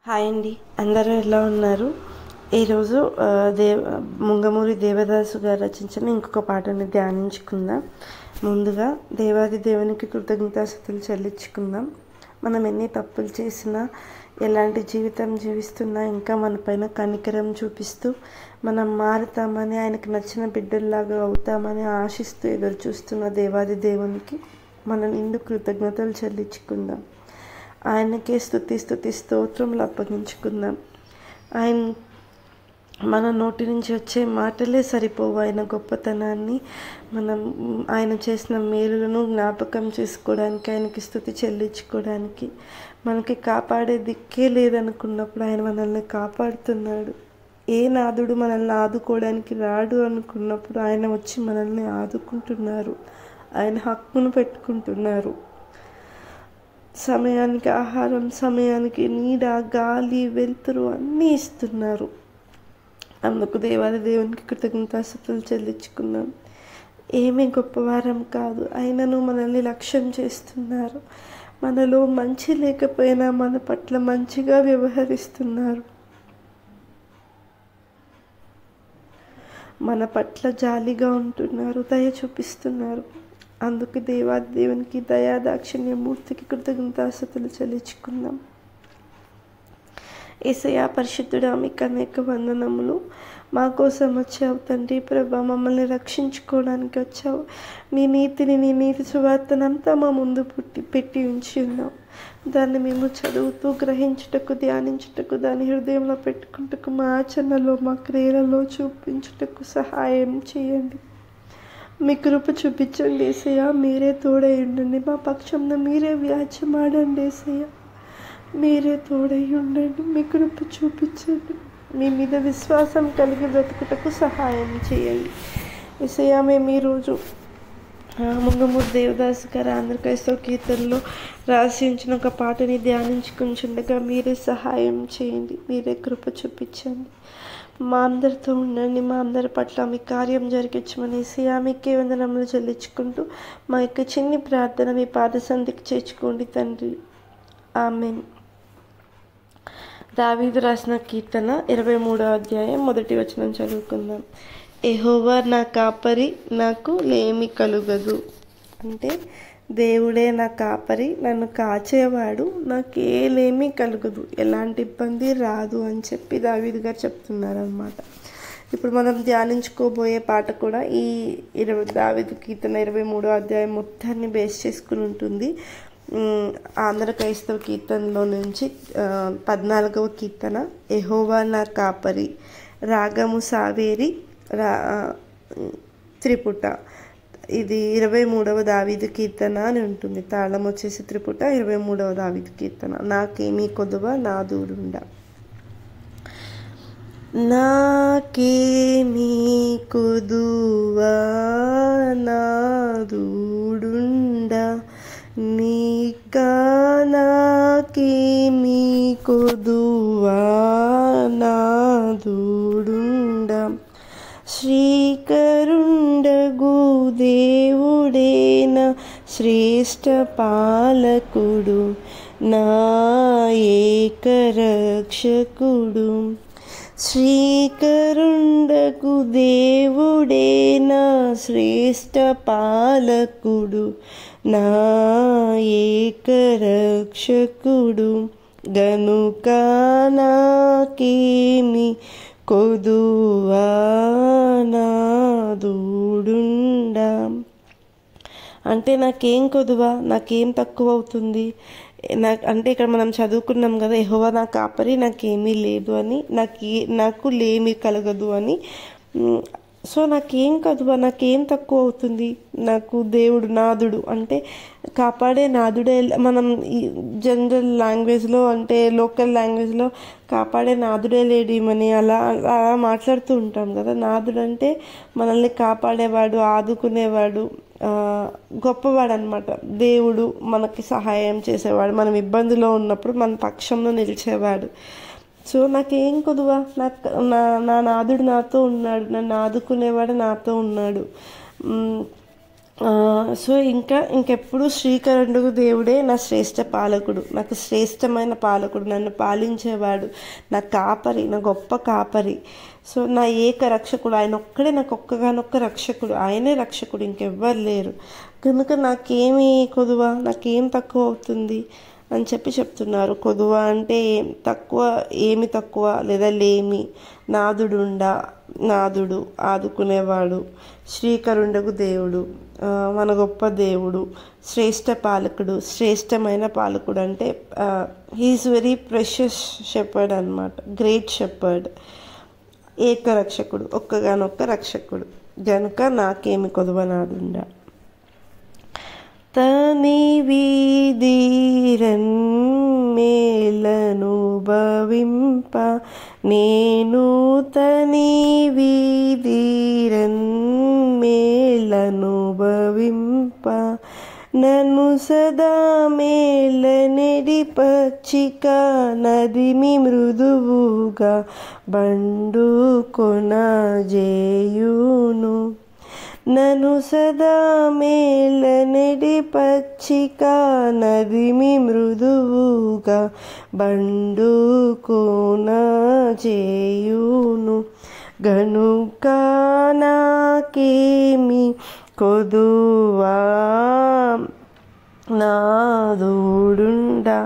Hi అండి, అందరూ ఎలా ఉన్నారు? ఈరోజు ముంగమూరి దేవదాసు గారు రచించిన ఇంకొక పాటని ధ్యానించుకుందాం. ముందుగా దేవాది దేవునికి కృతజ్ఞతాస్తుతులు చెల్లించుకుందాం. మనం ఎన్ని తప్పులు చేసినా, ఎలాంటి జీవితం జీవిస్తున్నా ఇంకా మన పైన కనికరం చూపిస్తూ మనం మారుతామని, ఆయనకు నచ్చిన బిడ్డల్లాగా అవుతామని ఆశిస్తూ ఎదురు చూస్తున్న దేవాది దేవునికి మనం నిండు కృతజ్ఞతలు చెల్లించుకుందాం. ఆయనకే స్తుతి స్తోత్రములు అప్పగించుకుందాం. మన నోటి నుంచి వచ్చే మాటలే సరిపోవు ఆయన గొప్పతనాన్ని, ఆయన చేసిన మేలులను జ్ఞాపకం చేసుకోవడానికి, ఆయనకి స్తుతి చెల్లించుకోవడానికి. మనకి కాపాడే దిక్కే లేదనుకున్నప్పుడు ఆయన మనల్ని కాపాడుతున్నాడు. ఏ నాదుడు మనల్ని ఆదుకోవడానికి రాడు అనుకున్నప్పుడు ఆయన వచ్చి మనల్ని ఆదుకుంటున్నారు. ఆయన హక్కును పెట్టుకుంటున్నారు. సమయానికి ఆహారం, సమయానికి నీడ, గాలి, వెలుతురు అన్నీ ఇస్తున్నారు. అందుకు దేవాది దేవునికి కృతజ్ఞతాస్తుతులు చెల్లించుకున్నాం. ఏమీ గొప్పవారం కాదు, అయినను మనల్ని లక్ష్యం చేస్తున్నారు. మనలో మంచి లేకపోయినా మన పట్ల మంచిగా వ్యవహరిస్తున్నారు. మన పట్ల జాలిగా ఉంటున్నారు, దయ చూపిస్తున్నారు. అందుకు దేవాది దేవునికి, దయాదాక్షిణ్యమూర్తికి కృతజ్ఞతాస్తుతులు చెల్లించుకుందాం. యేసయ్యా పరిశుద్ధుడా, మీకు అనేక వందనములు. మా కోసం వచ్చావు తండ్రి. ప్రభా, మమ్మల్ని రక్షించుకోవడానికి వచ్చావు. నీ నీతి సువార్తనంతా మా ముందు పెట్టి ఉంచి ఉన్నావు. దాన్ని మేము చదువుతూ, గ్రహించుటకు, ధ్యానించుటకు, దాని హృదయంలో పెట్టుకుంటకు, మా ఆచరణలో, మా క్రియలలో చూపించుటకు సహాయం చేయండి. మీ కృప చూపించండి యేసయ్యా. మీరే తోడై ఉండండి. మా పక్షంలో మీరే వ్యాజ్యమాడండి యేసయ్యా. మీరే తోడై ఉండండి. మీ కృప చూపించండి. మీ మీద విశ్వాసం కలిగి బ్రతుకుటకు సహాయం చేయండి యేసయ్యా. మేము ఈరోజు ముంగమూరి దేవదాసు గారు ఆంధ్ర క్రైస్తవ కీర్తనలో రాసి ఉంచిన ఒక పాటని ధ్యానించుకుంటుండగా మీరే సహాయం చేయండి. మీరే కృప చూపించండి. మా అందరితో ఉండండి. మా అందరి పట్ల మీ కార్యం జరిగించమని యేసయ్యా మీకే వందనములు చెల్లించుకుంటూ మా యొక్క చిన్ని ప్రార్థన మీ పాదసంధికి చేర్చుకోండి తండ్రి. ఆమేన్. దావీదు రాసిన కీర్తన 23వ అధ్యాయం 1వ వచనం చదువుకుందాం. యెహోవా నా కాపరి, నాకు లేమి కలుగదు. అంటే దేవుడే నా కాపరి, నన్ను కాచేవాడు, నాకు ఏలేమీ కలుగదు, ఎలాంటి ఇబ్బంది రాదు అని చెప్పి దావీదు గారు చెప్తున్నారనమాట. ఇప్పుడు మనం ధ్యానించుకోబోయే పాట కూడా ఈ దావీదు కీర్తన 23వ అధ్యాయం మొత్తాన్ని బేస్ చేసుకుని ఉంటుంది. ఆంధ్ర క్రైస్తవ కీర్తనలో నుంచి 14వ కీర్తన యెహోవా నా కాపరి, రాగము సావేరి, త్రిపుట. ఇది 23వ దావీదు కీర్తన అని ఉంటుంది. తాళం వచ్చేసి త్రిపుట, 23వ దావీదు కీర్తన. నాకేమీ కొదువ నాదుడుండ. నాకేమీ కొదువ నాదుడుండ, నీకా నాకేమీ కొదువ నాదుడుండ. శ్రీకరుండగు దేవుడేన శ్రేష్ఠ పాలకుడు, నా ఏకరక్షకుడు. శ్రీకరుండగు దేవుడేన శ్రేష్ఠ పాలకుడు, నా ఏకరక్షకుడు. గనుక నాకేమి కొదువా నాదుడుండ. అంటే నాకేం కొదువా, నాకేం తక్కువ అవుతుంది? అంటే ఇక్కడ మనం చదువుకున్నాం కదా, యెహోవా నా కాపరి, నాకేమీ లేదు అని, నాకు లేమి కలగదు అని. సో నాకేం కదువా, నాకేం తక్కువ అవుతుంది? నాకు దేవుడు నాదుడు అంటే కాపాడే నాదుడే. మనం ఈ జనరల్ లాంగ్వేజ్లో, అంటే లోకల్ లాంగ్వేజ్లో కాపాడే నాదుడే లేడీమని అలా మాట్లాడుతూ ఉంటాం కదా. నాదుడు అంటే మనల్ని కాపాడేవాడు, ఆదుకునేవాడు, గొప్పవాడు అనమాట. దేవుడు మనకి సహాయం చేసేవాడు, మనం ఇబ్బందిలో ఉన్నప్పుడు మన పక్షంలో నిలిచేవాడు. సో నాకేం కొదువా, నా నాదుడు నాతో ఉన్నాడు, నన్ను ఆదుకునేవాడు నాతో ఉన్నాడు. సో ఇంకెప్పుడు శ్రీకరుణుడు దేవుడే నా శ్రేష్ఠ పాలకుడు, నాకు శ్రేష్టమైన పాలకుడు, నన్ను పాలించేవాడు, నా కాపరి, నా గొప్ప కాపరి. సో నా ఏక రక్షకుడు ఆయన ఒక్కడే, నాకు ఒక్కగానొక్క రక్షకుడు, ఆయనే రక్షకుడు, ఇంకెవ్వరు లేరు. కనుక నాకేమి కొదువ, నాకేం తక్కువ అవుతుంది అని చెప్తున్నారు. కొదువ అంటే తక్కువ, ఏమి తక్కువ లేదా లేమి. నాదుడుండా, నాదుడు, ఆదుకునేవాడు, శ్రీకరుండకు దేవుడు, మన గొప్ప దేవుడు, శ్రేష్ఠ పాలకుడు, శ్రేష్టమైన పాలకుడు అంటే హీఈస్ వెరీ ప్రెషియస్ షెపర్డ్ అనమాట, గ్రేట్ షెపర్డ్, ఏకరక్షకుడు, ఒక్కగానొక్క రక్షకుడు. గనుక నాకేమి కొదువ నాదుండా. తనివిదీరన్ మేలనుభవింప నేను, తనివిదీరన్ మేలనుభవింప నన్ను సదా మేలనెడి పచ్చిక నదిమి మృదువుగా బండు కొనజేయును. నన్ను సదా మేలనెడి పచ్చిక నదిమి మృదువుగా బండు కొనజేయును. గనుక నాకేమి కొదువా నాదుడుండా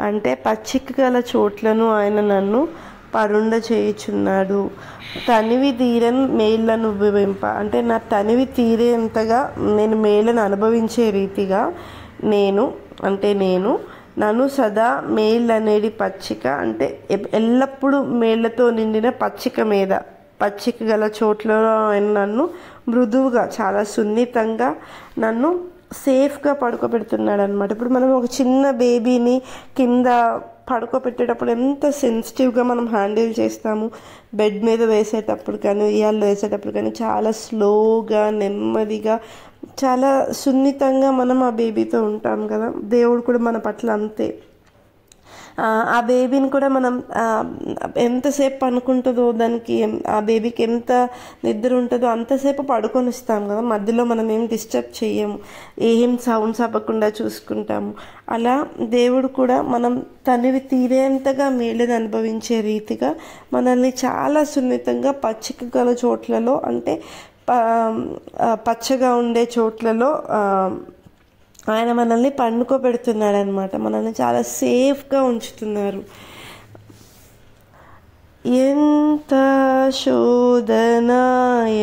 అంటే పచ్చిక గల చోట్లను ఆయన నన్ను పరుండ చేయుచున్నాడు. తనివి తీరని మేళ్ళను అనుభవింప అంటే నా తనివి తీరేంతగా నేను మేళ్ళను అనుభవించే రీతిగా నేను నన్ను సదా మేళ్ళనేది పచ్చిక అంటే ఎల్లప్పుడూ మేళ్ళతో నిండిన పచ్చిక మీద, పచ్చిక గల చోట్లలో ఆయన నన్ను మృదువుగా, చాలా సున్నితంగా నన్ను సేఫ్గా పడుకోబెడుతున్నాడు అనమాట. ఇప్పుడు మనం ఒక చిన్న బేబీని కింద పడుకోబెట్టేటప్పుడు ఎంత సెన్సిటివ్గా మనం హ్యాండిల్ చేస్తాము, బెడ్ మీద వేసేటప్పుడు కానీ, ఉయ్యాల్లో వేసేటప్పుడు కానీ చాలా స్లోగా, నెమ్మదిగా, చాలా సున్నితంగా మనం ఆ బేబీతో ఉంటాం కదా. దేవుడు కూడా మన పట్ల అంతే. ఆ బేబీని కూడా మనం ఎంతసేపు పనుకుంటుందో, దానికి ఆ బేబీకి ఎంత నిద్ర ఉంటుందో అంతసేపు పడుకొని ఇస్తాం కదా. మధ్యలో మనం ఏం డిస్టర్బ్ చేయము, ఏం సౌండ్స్ అవ్వకుండా చూసుకుంటాము. అలా దేవుడు కూడా మనం తనివి తీరేంతగా మేలుని అనుభవించే రీతిగా మనల్ని చాలా సున్నితంగా పచ్చిక గల చోట్లలో అంటే పచ్చగా ఉండే చోట్లలో ఆయన మనల్ని పండుకోబెడుతున్నాడు అనమాట. మనల్ని చాలా సేఫ్గా ఉంచుతున్నారు. ఎంత శోధన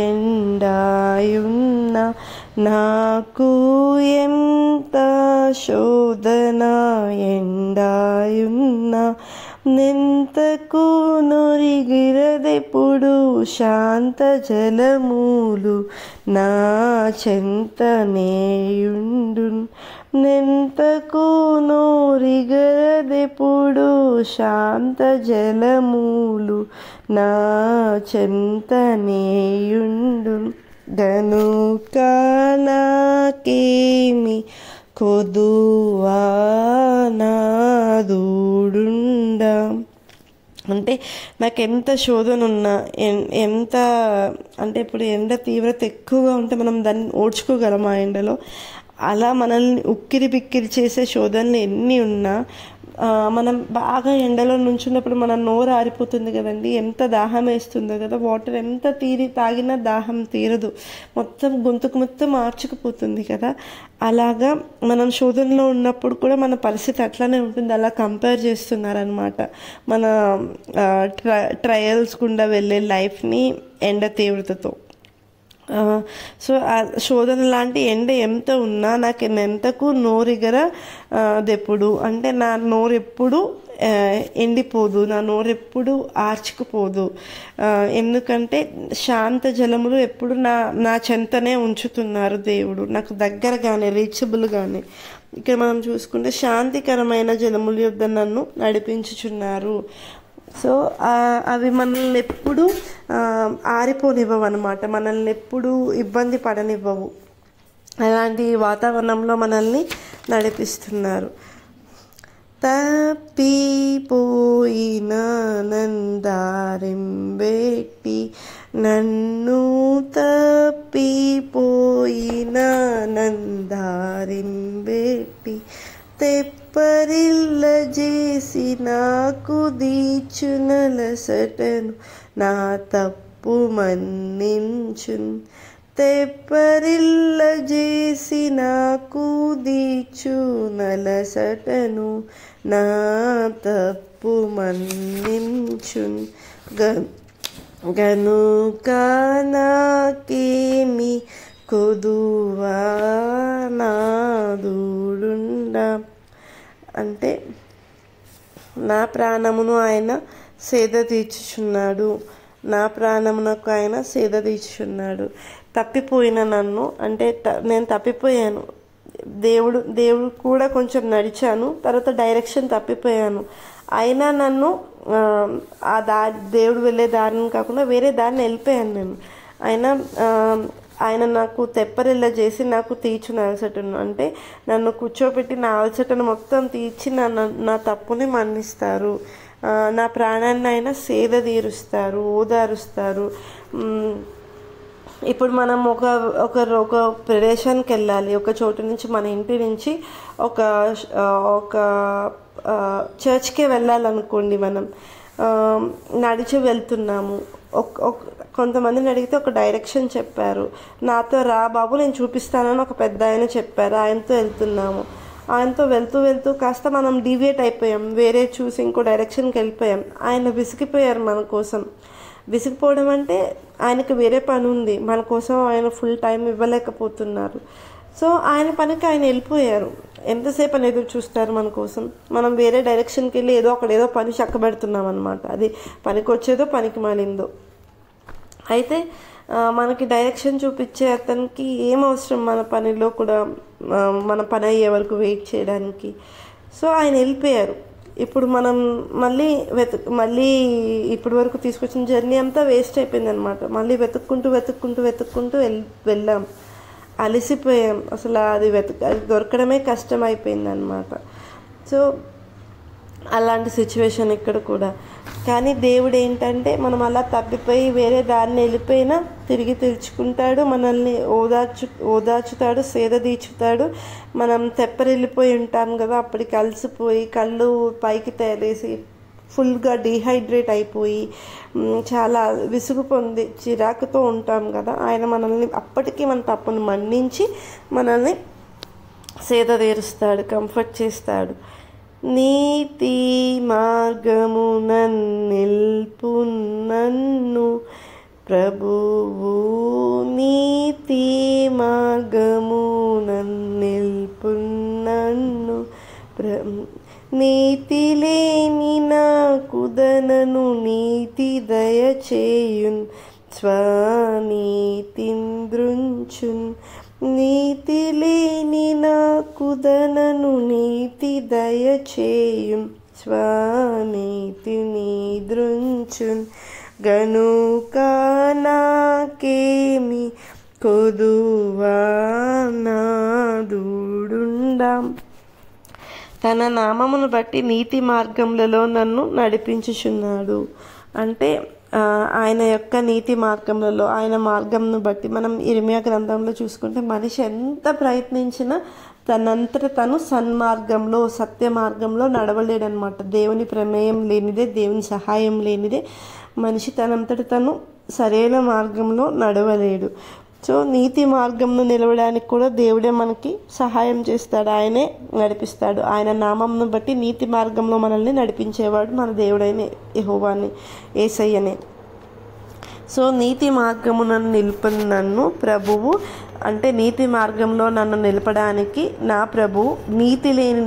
ఎండాయున్న నాకు, ఎంత శోధన ఎండాయున్న నెంతకు నొరిగిరదెప్పుడు శాంత జలమూలు నా చెంతనేయుండు. నెంతకు నోరిగరదెప్పుడు శాంత జలమూలు నా చెంతనేయుండు. గనుక నాకేమి కొదువా నాదుడుండా అంటే నాకు ఎంత శోధన ఉన్నా, ఎంత అంటే ఇప్పుడు ఎండ తీవ్రత ఎక్కువగా ఉంటే మనం దాన్ని ఓడ్చుకోగలం ఆ ఎండలో. అలా మనల్ని ఉక్కిరి బిక్కిరి చేసే శోధనలు ఎన్ని ఉన్నా, మనం బాగా ఎండలో నుంచున్నప్పుడు మన నోరు ఆరిపోతుంది కదండి, ఎంత దాహం వేస్తుందో కదా. వాటర్ ఎంత తాగినా దాహం తీరదు, మొత్తం గొంతుకు మొత్తం మార్చుకుపోతుంది కదా. అలాగా మనం శోధనలో ఉన్నప్పుడు కూడా మన పరిస్థితి అట్లానే ఉంటుంది. అలా కంపేర్ చేస్తున్నారనమాట మన ట్రయల్స్ గుండా వెళ్ళే లైఫ్ని ఎండ తీవ్రతతో. సో ఆ శోధన లాంటి ఎండ ఎంత ఉన్నా నాకు ఎంతకు నోరిగర దెప్పుడు అంటే నా నోరు ఎప్పుడు ఎండిపోదు, నా నోరు ఎప్పుడు ఆర్చుకుపోదు. ఎందుకంటే శాంత జలములు ఎప్పుడు నా చెంతనే ఉంచుతున్నారు దేవుడు, నాకు దగ్గరగానే, రీచబుల్గానే. ఇక్కడ మనం చూసుకుంటే శాంతికరమైన జలముల యొద్ద నన్ను నడిపించుచున్నారు. సో అవి మనల్ని ఎప్పుడు ఆరిపోనివ్వవు అనమాట, మనల్ని ఎప్పుడు ఇబ్బంది పడనివ్వవు. అలాంటి వాతావరణంలో మనల్ని నడిపిస్తున్నారు. తప్పిపోయిన నందారింబెట్టి నన్ను తప్పిపోయిన నందారింబెట్టి తెప్పరిల్ల చేసి నాకు దీచునలసటను నా తప్పు మన్నించున్ తెప్పరిల్ల చేసి నాకు దీచునలసటను నా తప్పు మన్నించున్ గనుక నాకేమి కొదువా నాదుడుండా అంటే నా ప్రాణమును ఆయన సేద తీర్చుచున్నాడు, నా ప్రాణమునకు ఆయన సేద తీర్చుచున్నాడు. తప్పిపోయిన నన్ను అంటే నేను తప్పిపోయాను, దేవుడు కూడా కొంచెం నడిచాను, తర్వాత డైరెక్షన్ తప్పిపోయాను. అయినా నన్ను ఆ దేవుడు వెళ్ళే దారిని కాకుండా వేరే దారిని వెళ్ళిపోయాను నేను. ఆయన నాకు తెప్పరిల్ల చేసి నాకు తీర్చున అలసటను అంటే నన్ను కూర్చోబెట్టి నా అలసటను మొత్తం తీర్చి నా తప్పుని మన్నిస్తారు, నా ప్రాణాన్ని ఆయన సేద తీరుస్తారు, ఓదారుస్తారు. ఇప్పుడు మనం ఒక ప్రదేశానికి వెళ్ళాలి, ఒక చోటు నుంచి మన ఇంటి నుంచి ఒక చర్చ్కే వెళ్ళాలనుకోండి. మనం నడిచి వెళ్తున్నాము, కొంతమందిని అడిగితే ఒక డైరెక్షన్ చెప్పారు, నాతో రా బాబు నేను చూపిస్తానని ఒక పెద్ద ఆయన చెప్పారు, ఆయనతో వెళ్తున్నాము. ఆయనతో వెళ్తూ కాస్త మనం డీవియేట్ అయిపోయాం, వేరే చూసి ఇంకో డైరెక్షన్కి వెళ్ళిపోయాం. ఆయన విసిగిపోయారు మన కోసం. విసిగిపోవడం అంటే ఆయనకు వేరే పని ఉంది, మన కోసం ఆయన ఫుల్ టైం ఇవ్వలేకపోతున్నారు. సో ఆయన పనికి ఆయన వెళ్ళిపోయారు. ఎంతసేపు అని ఎదురు చూస్తారు మన కోసం? మనం వేరే డైరెక్షన్కి వెళ్ళి ఏదో పని చక్కబెడుతున్నాం అనమాట. అది పనికి వచ్చేదో పనికి మాలిందో. అయితే మనకి డైరెక్షన్ చూపించే అతనికి ఏం అవసరం మన పనిలో కూడా మన పని అయ్యే వరకు వెయిట్ చేయడానికి? సో ఆయన వెళ్ళిపోయారు. ఇప్పుడు మనం మళ్ళీ ఇప్పటి వరకు తీసుకొచ్చిన జర్నీ అంతా వేస్ట్ అయిపోయింది అనమాట. మళ్ళీ వెతుక్కుంటూ వెళ్ళాం, అలసిపోయాం. అసలు అది దొరకడమే కష్టం అయిపోయింది అనమాట. సో అలాంటి సిచ్యువేషన్ ఇక్కడ కూడా. కానీ దేవుడు ఏంటంటే మనం అలా తప్పిపోయి వేరే దారిని వెళ్ళిపోయినా తిరిగి తెచ్చుకుంటాడు, మనల్ని ఓదార్చుతాడు, సేద తీర్చుతాడు. మనం తెప్పరిల్లిపోయి ఉంటాం కదా, అప్పటికి అలసిపోయి కళ్ళు పైకి తేలేసి ఫుల్గా డీహైడ్రేట్ అయిపోయి చాలా విసుగు పొంది చిరాకుతో ఉంటాం కదా, ఆయన మనల్ని అప్పటికీ మన తప్పును మన్నించి మనల్ని సేద తీరుస్తాడు, కంఫర్ట్ చేస్తాడు. నీతి మార్గమునన్నిల్పు నన్ను ప్రభువు, నీతి మార్గమునన్నిల్పు నన్ను నీతి లేని నాకుదనను నీతి దయచేయున్ స్వనీతిన్ దృంచున్ నీతి లేని నాకుదనను నీతి దయచేయున్ స్వనీతిని దృంచున్ గనుక నాకేమి కొదువా నాదుడుండాం. తన నామమును బట్టి నీతి మార్గములలో నన్ను నడిపించుచున్నాడు. అంటే ఆయన యొక్క నీతి మార్గములలో, ఆయన మార్గంను బట్టి మనం ఇర్మియా గ్రంథంలో చూసుకుంటే మనిషి ఎంత ప్రయత్నించినా తనంతట తను సన్మార్గంలో, సత్య మార్గంలో నడవలేడనమాట. దేవుని ప్రమేయం లేనిదే, దేవుని సహాయం లేనిదే మనిషి తనంతట తను సరైన మార్గంలో నడవలేడు. సో నీతి మార్గంను నిలవడానికి కూడా దేవుడే మనకి సహాయం చేస్తాడు, ఆయనే నడిపిస్తాడు. ఆయన నామంను బట్టి నీతి మార్గంలో మనల్ని నడిపించేవాడు మన దేవుడైన యెహోవాని, యేసయ్యనే. సో నీతి మార్గమునను నిలుపని నన్ను ప్రభువు అంటే నీతి మార్గంలో నన్ను నిలపడానికి నా ప్రభువు నీతి లేని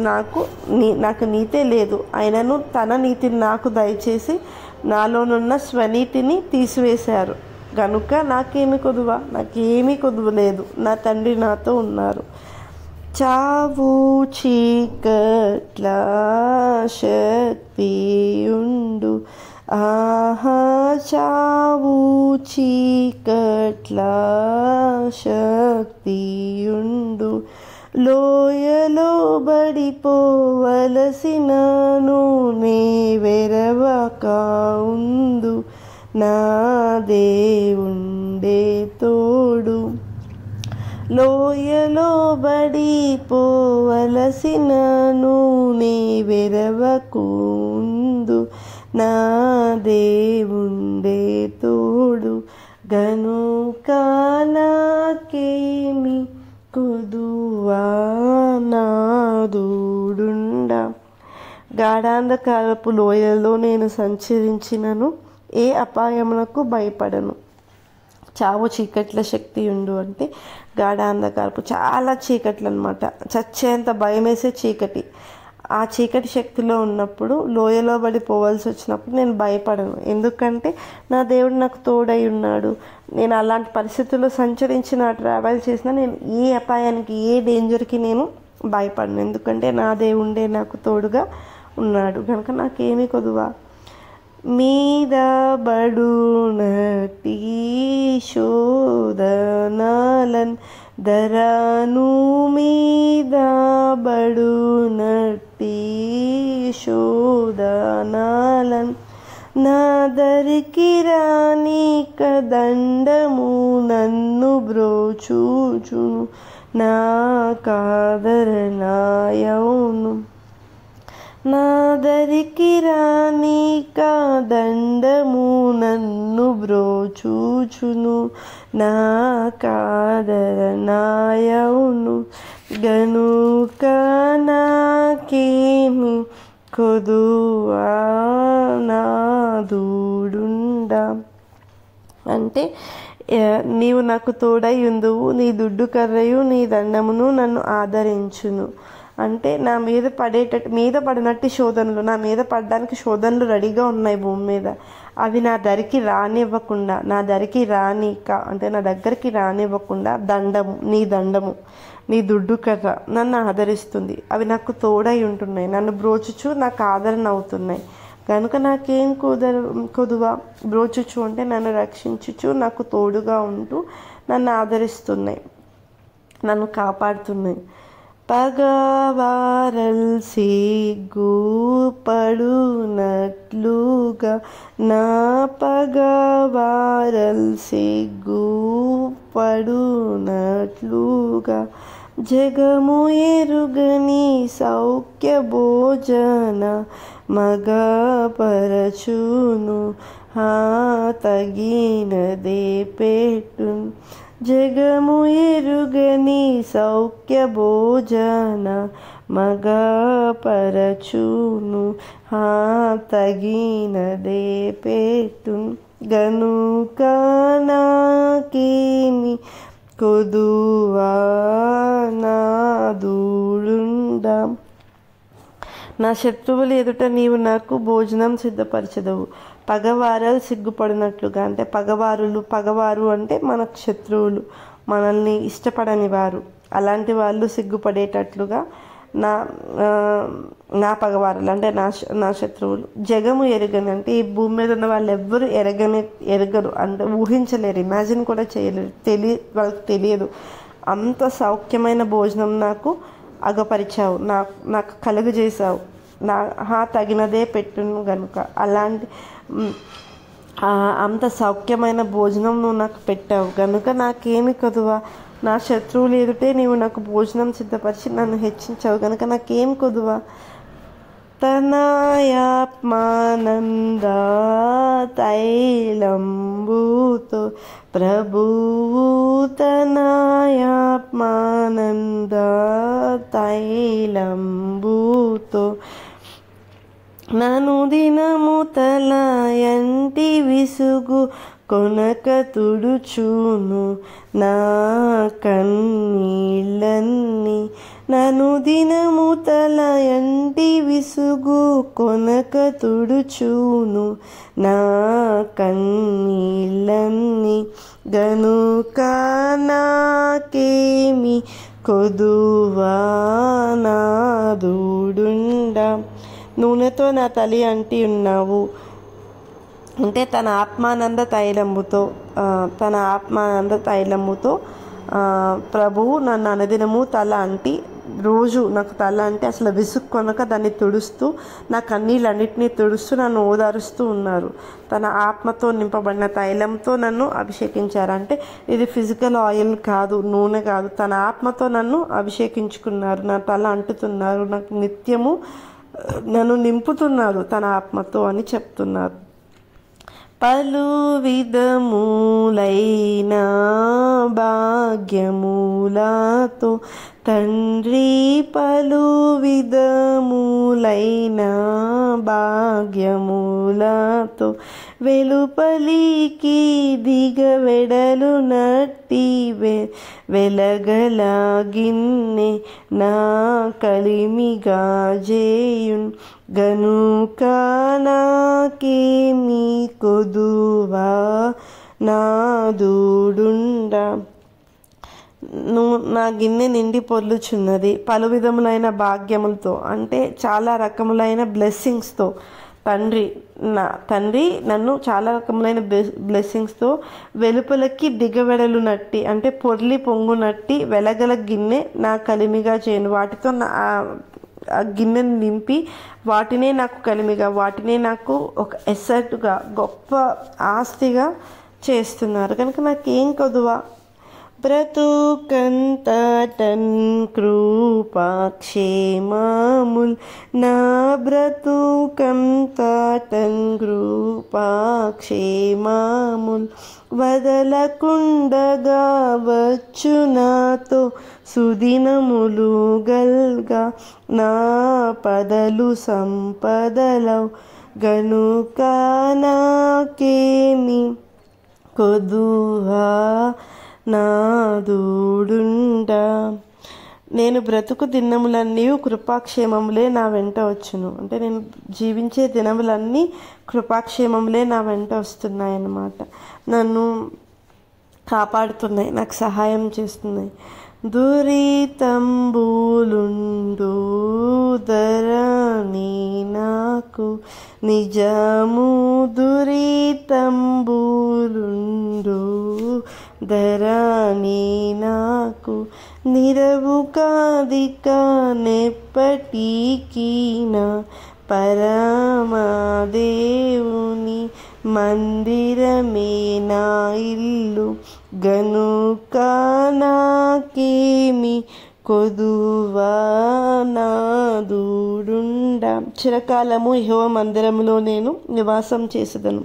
నాకు నీతే లేదు, ఆయనను తన నీతిని నాకు దయచేసి నాలోనున్న స్వనీతిని తీసివేశారు. కనుక నాకేమీ కొదువ లేదు, నా తండ్రి నాతో ఉన్నారు. చావు చీకట్ల శక్తియుండు, ఆహా చావు చీకట్ల శక్తియుండు, లోయలో బడిపోవలసినను నే వెరవక ఉందు, నా దేవుండే తోడు. లోయలో బడిపోవలసినను నీ వెరవకుందు నా దేవుండే తోడు గనుక నాకేమి కొదువా నాదుడుండా. గాఢాంధకారపు లోయలో నేను సంచరించినను ఏ అపాయమునకు భయపడను. చావు చీకట్ల శక్తి ఉండు అంటే గాఢాంధకారపు చాలా చీకట్లు అనమాట, చచ్చేంత భయమేసే చీకటి. ఆ చీకటి శక్తిలో ఉన్నప్పుడు లోయలో పడిపోవాల్సి వచ్చినప్పుడు నేను భయపడను, ఎందుకంటే నా దేవుడు నాకు తోడై ఉన్నాడు. నేను అలాంటి పరిస్థితుల్లో సంచరించిన ట్రావెల్ చేసినా నేను ఏ అపాయానికి ఏ డేంజర్కి నేను భయపడను, ఎందుకంటే నా దేవుడే నాకు తోడుగా ఉన్నాడు కనుక నాకేమీ కొదువా. మీద బడునటి శోధనలన్ ధరను మీద బడునటి శోధనలన్ నా దరికి రానిక దండము నన్ను బ్రోచూచును నా కాదరనాయౌను. నా దరికి రానిక దండము నన్ను బ్రోచూచును నా కాదరనాయౌను. గనుక నాకేమి కొదువా నాదుడుండా అంటే నీవు నాకు తోడై ఉందువు, నీ దుడ్డు కర్రయు నీ దండమును నన్ను ఆదరించును. అంటే నా మీద పడినట్టు శోధనలు, నా మీద పడడానికి శోధనలు రెడీగా ఉన్నాయి భూమి మీద, అవి నా దరికి రానివ్వకుండా, నా దరికి రానిక అంటే నా దగ్గరికి రానివ్వకుండా దండము నీ దుడ్డు కర్ర నన్ను ఆదరిస్తుంది. అవి నాకు తోడై ఉంటున్నాయి, నన్ను బ్రోచుచు నాకు ఆదరణ అవుతున్నాయి. కనుక నాకేం కొదువా. బ్రోచుచు అంటే నన్ను రక్షించుచు నాకు తోడుగా ఉంటూ నన్ను ఆదరిస్తున్నాయి, నన్ను కాపాడుతున్నాయి. పగవారల్ సిగ్గుపడునట్లుగా నా పగవారల్ సిగ్గుపడునట్లుగా జగము ఎరుగని సౌఖ్య భోజన మగపరచును తగినదే పెట్టును. జగము ఎరుగని సౌఖ్య భోజన మగపరచును తగినదే పెట్టును. గనుక నాకేమి కొదువా నాదుడుండా. నా శత్రువులు ఎదుట నీవు నాకు భోజనం సిద్ధపరచదవు. పగవారాలు సిగ్గుపడినట్లుగా అంటే పగవారు అంటే మనకు శత్రువులు, మనల్ని ఇష్టపడని వారు, అలాంటి వాళ్ళు సిగ్గుపడేటట్లుగా నా పగవారులు అంటే నా శత్రువులు. జగము ఎరగని అంటే ఈ భూమి మీద ఉన్న వాళ్ళు ఎవ్వరు ఎరగరు అంటే ఊహించలేరు, ఇమాజిన్ కూడా చేయలేరు, వాళ్ళకి తెలియదు. అంత సౌఖ్యమైన భోజనం నాకు అగపరిచావు, నాకు కలుగజేసావు, తగినదే పెట్టును గనుక. అలాంటి అంత సౌఖ్యమైన భోజనం నువ్వు నాకు పెట్టావు గనుక నాకేమి కొదువా. నా శత్రువులు ఎదుటే నీవు నాకు భోజనం సిద్ధపరిచి నన్ను హెచ్చించావు గనుక నాకేం కొదువా. తనయాత్మానంద తైలంబుతో ప్రభువు తనయాత్మానంద తైలంబుతో నను దినము తలయంటి విసుగు కొనక తుడుచును నా కన్నీళ్ళన్నీ. నను దినము తలయంటి విసుగు కొనక తుడుచును నా కన్నీళ్ళన్నీ. గనుక నాకేమి కొదువా నాదుడుండా. నూనెతో నా తలి అంటి ఉన్నావు అంటే తన ఆత్మానంద తైలముతో ప్రభువు నన్ను అనుదినము తల అంటి రోజు నాకు తల అంటే అసలు విసుక్కొనక దాన్ని తుడుస్తూ నా కన్నీళ్ళన్నిటినీ తుడుస్తూ నన్ను ఓదారుస్తూ ఉన్నారు. తన ఆత్మతో నింపబడిన తైలంతో నన్ను అభిషేకించారు. అంటే ఇది ఫిజికల్ ఆయిల్ కాదు, నూనె కాదు, తన ఆత్మతో నన్ను అభిషేకించుకున్నారు. నా తల అంటుతున్నారు, నాకు నిత్యము నన్ను నింపుతున్నారు తన ఆత్మతో అని చెప్తున్నారు. పలు విధములైన భాగ్యములతో తండ్రి, పలు విధములైన భాగ్యములతో వెలుపలికి దిగవెడలు నట్టి వెలగల గిన్నె నా కలిమిగా జేయున్ గనుక నాకేమి కొదువా నాదుడుండా. నా గిన్నె నిండి పొర్లుచున్నది పలు విధములైన భాగ్యములతో, అంటే చాలా రకములైన బ్లెస్సింగ్స్తో. తండ్రి నన్ను చాలా రకములైన బ్లెస్సింగ్స్తో వెలుపలకి దిగవెడలు నట్టి, అంటే పొర్లి పొంగునట్టి వెలగల గిన్నె నా కలిమిగా చేయను. వాటితో ఆ గిన్నెను నింపి వాటినే నాకు కలిమిగా, వాటినే నాకు ఒక ఎసెట్గా, గొప్ప ఆస్తిగా చేస్తున్నారు. కనుక నాకేం కొదువా? బ్రతుకంతటన్ కృపాక్షేమముల్, నా బ్రతుకంతటన్ కృపాక్షేమముల్ వదలకుండగా వచ్చు నాతో సుదినములు గల్గా నా పదలు సంపదలవు గనుక నాకేమి కొదువా నాదుడుండా. నేను బ్రతుకు దినములన్నీ కృపాక్షేమములే నా వెంట వచ్చును. అంటే నేను జీవించే దినములన్నీ కృపాక్షేమములే నా వెంట వస్తున్నాయన్నమాట. నన్ను కాపాడుతున్నాయి, నాకు సహాయం చేస్తున్నాయి. దురితంబులుండు ధరణి నాకు నిజము, దురితంబులుండు ధరణి నాకు నిరవు కాదిక నెప్పటికీనా పరమదేవుని మందిరమే నా ఇల్లు గనుక నాకేమి కొదువా నాదుడుండా. చిరకాలము యెహోవా మందిరములో నేను నివాసం చేసేదను.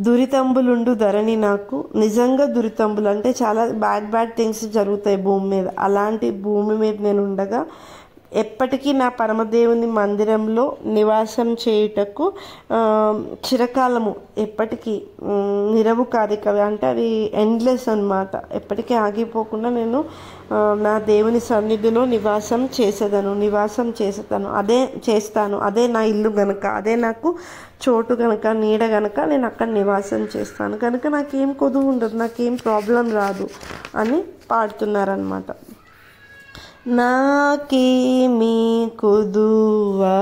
దురితంబులుండు ధరణి నాకు, నిజంగా దురితంబులు అంటే చాలా బ్యాడ్ థింగ్స్ జరుగుతాయి భూమి మీద. అలాంటి భూమి మీద నేను ఉండగా ఎప్పటికీ నా పరమదేవుని మందిరంలో నివాసం చేయుటకు చిరకాలము, ఎప్పటికీ నిరవు కాదికవి అంటే అవి ఎండ్లెస్ అన్నమాట. ఎప్పటికీ ఆగిపోకుండా నేను నా దేవుని సన్నిధిలో నివాసం చేసేతాను. అదే చేస్తాను. అదే నా ఇల్లు గనక, అదే నాకు చోటు గనక, నీడ గనక నేను అక్కడ నివాసం చేస్తాను. కనుక నాకేం కొదువు ఉండదు, నాకేం ప్రాబ్లం రాదు అని పాడుతున్నారనమాట. నాకేమి కొదువా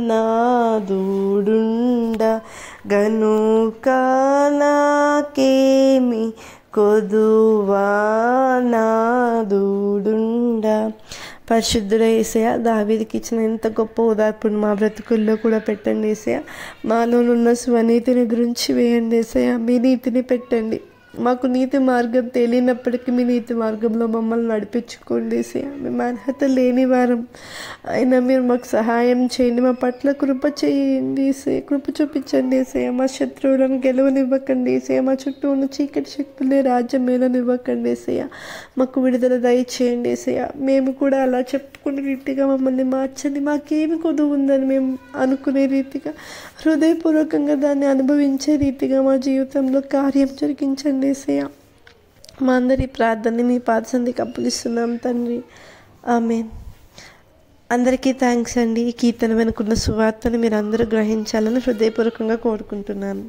నాదుడుండా గనుక నాకేమి కొదువా నాదుడుండా. పరిశుద్ధుడ యేసయ్య, దావీదుకి ఇచ్చిన ఎంత గొప్ప ఓదార్పును మా బ్రతుకుల్లో కూడా పెట్టండి యేసయ్య. మాలోనున్న స్వనీతిని గురించి వేయండి యేసయ్య. మీ నీతిని పెట్టండి. మాకు నీతి మార్గం తెలియనప్పటికీ మీ నీతి మార్గంలో మమ్మల్ని నడిపించుకోండి యేసయ్య. మేము అర్హత లేని వారం అయినా మీరు మాకు సహాయం చేయండి. మా పట్ల కృప చేయండి యేసయ్య. కృప చూపించండి యేసయ్య. మా శత్రువులను గెలవనివ్వకండి యేసయ్య. మా చుట్టూ ఉన్న చీకటి శక్తులే రాజ్యం మేలనివ్వకండి యేసయ్య. మాకు విడుదల దయచేయండి యేసయ్య. మేము కూడా అలా చెప్పుకునే రీతిగా మమ్మల్ని మార్చండి. మాకేమి కొదువు ఉందని మేము అనుకునే రీతిగా, హృదయపూర్వకంగా దాన్ని అనుభవించే రీతిగా మా జీవితంలో కార్యం జరిగించండి యేసయ్య. మా అందరి ప్రార్థనని మీ పాదసన్నిధికి అప్పగిస్తున్నాం తండ్రి. ఆమేన్. అందరికీ థ్యాంక్స్ అండి. ఈ కీర్తన వెనుకున్న సువార్తను మీరు అందరూ గ్రహించాలని హృదయపూర్వకంగా కోరుకుంటున్నాను.